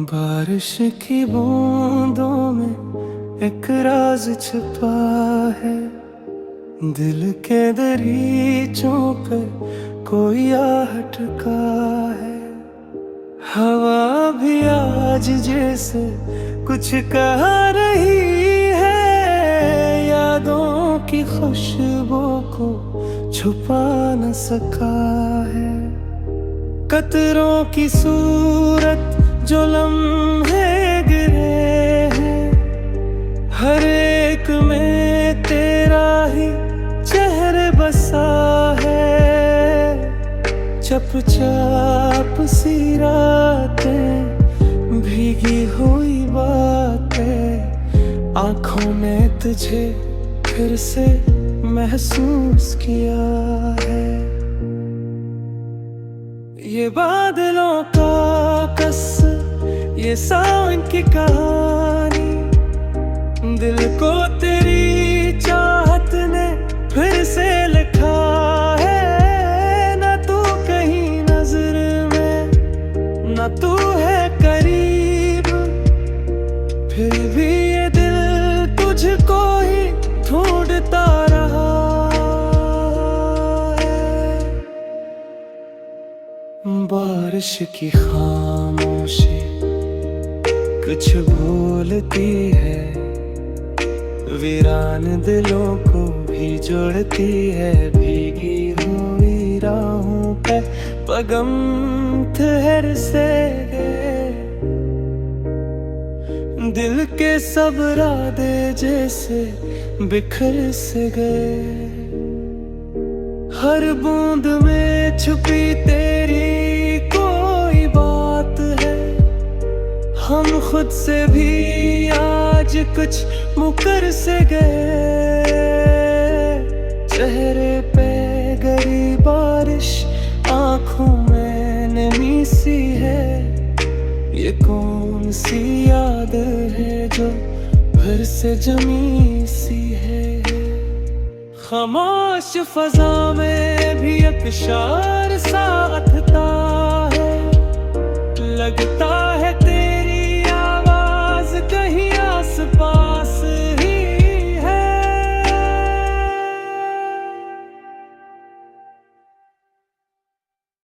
बारिश की बूंदों में एक राज छिपा है। दिल के दरीचों पे कोई आहट का है। हवा भी आज जैसे कुछ कह रही है। यादों की खुशबू को छुपा न सका है। कतरों की सूरत जो लम्हे गिरे हैं, हर एक में तेरा ही चेहरे बसा है। चुपचाप सी रातें, भीगी हुई बातें, आंखों ने तुझे फिर से महसूस किया है। ये बादलों का कस, ये सावन की कहानी, दिल को तेरी चाहत ने फिर से लिखा है। ना तू कहीं नजर में, ना तू है करीब, फिर भी ये दिल तुझको ही ढूंढता रहा है। बारिश की खामोशी कुछ भूलती है, वीरान दिलों को भी जोड़ती है। भीगी हुई राहों पे पगम ठहर से गए, दिल के सब रादे जैसे बिखर से गए। हर बूंद में छुपी तेरी कोई बात है। हम खुद से भी आज कुछ मुकर से गए। चेहरे पे गरी बारिश, आंखों में नमी सी है। ये कौन सी याद है जो फिर से जमी सी है। खामोश फजा में भी एक शार सा उठता है। लगता